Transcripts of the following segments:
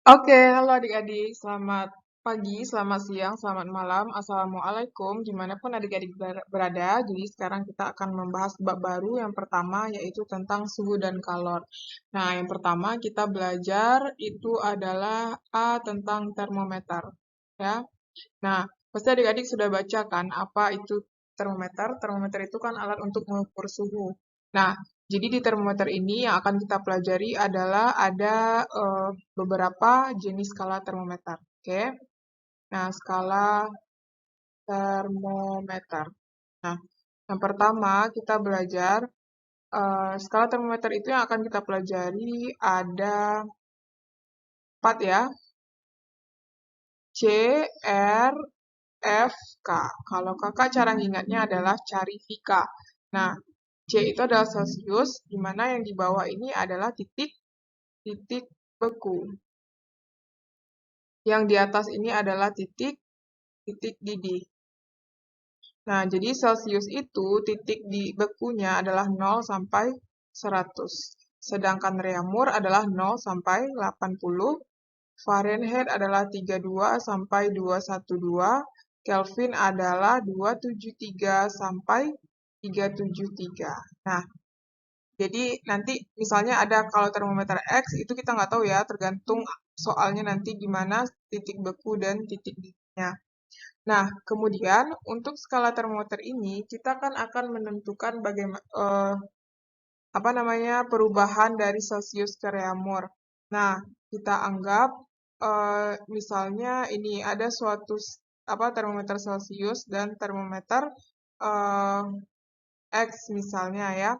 Oke, halo adik-adik. Selamat pagi, selamat siang, selamat malam. Assalamualaikum. Gimana pun adik-adik berada. Jadi sekarang kita akan membahas bab baru yang pertama yaitu tentang suhu dan kalor. Nah, yang pertama kita belajar itu adalah tentang termometer. Ya. Nah, pasti adik-adik sudah baca kan apa itu termometer? Termometer itu kan alat untuk mengukur suhu. Nah, jadi di termometer ini yang akan kita pelajari adalah ada beberapa jenis skala termometer. Oke. Nah, skala termometer. Nah, yang pertama kita belajar skala termometer itu yang akan kita pelajari ada 4 ya. C, R, F, K. Kalau kakak cara ngingatnya adalah cari Vika. Nah, C itu adalah Celsius, di mana yang di bawah ini adalah titik beku. Yang di atas ini adalah titik didih. Nah, jadi Celsius itu titik di bekunya adalah 0 sampai 100. Sedangkan reaumur adalah 0 sampai 80. Fahrenheit adalah 32 sampai 212. Kelvin adalah 273 sampai 373. Nah, jadi nanti misalnya ada kalau termometer X itu kita nggak tahu ya, tergantung soalnya nanti gimana titik beku dan titik didihnya. Nah, kemudian untuk skala termometer ini kita kan akan menentukan bagaimana apa namanya perubahan dari Celsius ke reaumur. Nah, kita anggap misalnya ini ada suatu apa termometer Celsius dan termometer eh, X misalnya ya.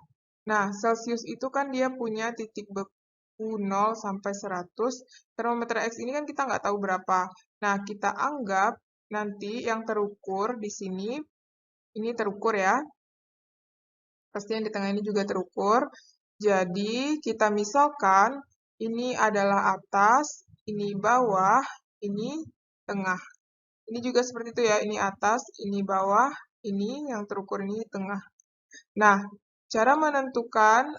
Nah, Celsius itu kan dia punya titik beku 0 sampai 100. Termometer X ini kan kita nggak tahu berapa. Nah, kita anggap nanti yang terukur di sini, ini terukur ya. Pasti yang di tengah ini juga terukur. Jadi, kita misalkan ini adalah atas, ini bawah, ini tengah. Ini juga seperti itu ya, ini atas, ini bawah, ini yang terukur, ini tengah. Nah, cara menentukan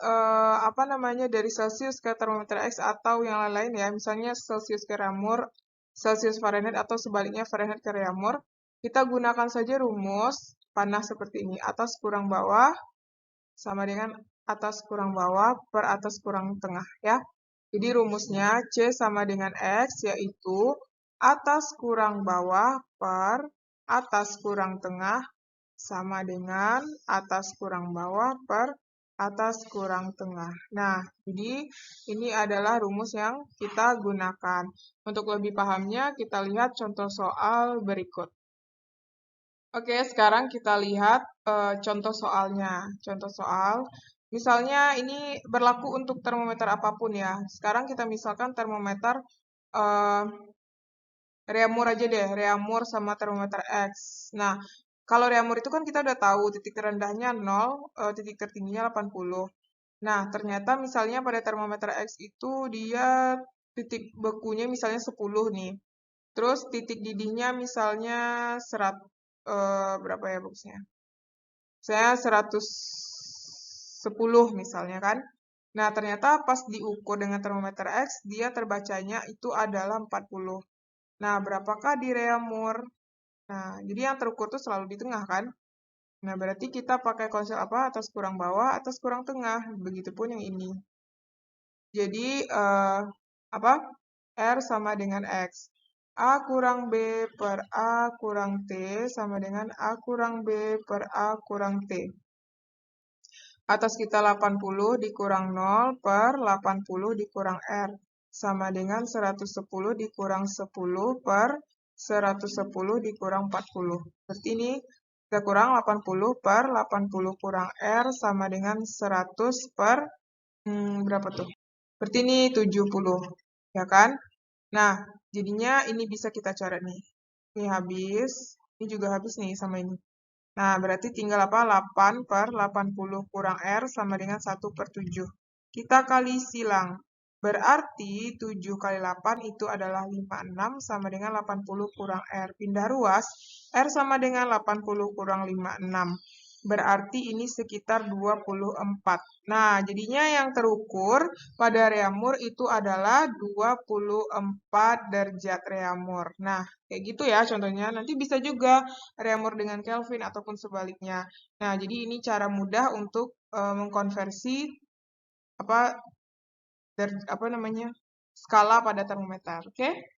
apa namanya dari Celsius ke termometer X atau yang lain-lain ya, misalnya Celsius ke reaumur, Celsius Fahrenheit atau sebaliknya Fahrenheit ke reaumur, kita gunakan saja rumus panah seperti ini, atas kurang bawah sama dengan atas kurang bawah per atas kurang tengah ya. Jadi rumusnya C sama dengan X yaitu atas kurang bawah per atas kurang tengah sama dengan atas kurang bawah per atas kurang tengah. Nah, jadi ini adalah rumus yang kita gunakan. Untuk lebih pahamnya, kita lihat contoh soal berikut. Oke, sekarang kita lihat contoh soalnya. Contoh soal, misalnya ini berlaku untuk termometer apapun ya. Sekarang kita misalkan termometer eh, reaumur aja deh, reaumur sama termometer X. Nah, kalau reaumur itu kan kita udah tahu titik terendahnya 0, titik tertingginya 80. Nah, ternyata misalnya pada termometer X itu dia titik bekunya misalnya 10 nih. Terus titik didihnya misalnya berapa ya boxnya? Saya 110 misalnya kan. Nah, ternyata pas diukur dengan termometer X, dia terbacanya itu adalah 40. Nah, berapakah di reaumur? Nah, jadi yang terukur tuh selalu di tengah kan? Nah, berarti kita pakai konsep apa? Atas kurang bawah, atas kurang tengah. Begitupun yang ini. Jadi, apa? R sama dengan X. A kurang B per A kurang T sama dengan A kurang B per A kurang T. Atas kita 80 dikurang 0 per 80 dikurang R. Sama dengan 110 dikurang 10 per 110 dikurang 40. Berarti ini kita kurang 80 per 80 kurang R sama dengan 100 per berapa tuh? Berarti ini 70, ya kan? Nah, jadinya ini bisa kita coret nih. Ini habis, ini juga habis nih sama ini. Nah, berarti tinggal apa? 8 per 80 kurang R sama dengan 1 per 7. Kita kali silang. Berarti 7 kali 8 itu adalah 56 sama dengan 80 kurang R. Pindah ruas, R sama dengan 80 kurang 56. berarti ini sekitar 24. Nah, jadinya yang terukur pada reamur itu adalah 24 derajat reamur. Nah, kayak gitu ya contohnya. Nanti bisa juga reamur dengan Kelvin ataupun sebaliknya. Nah, jadi ini cara mudah untuk mengkonversi apa namanya skala pada termometer. Oke?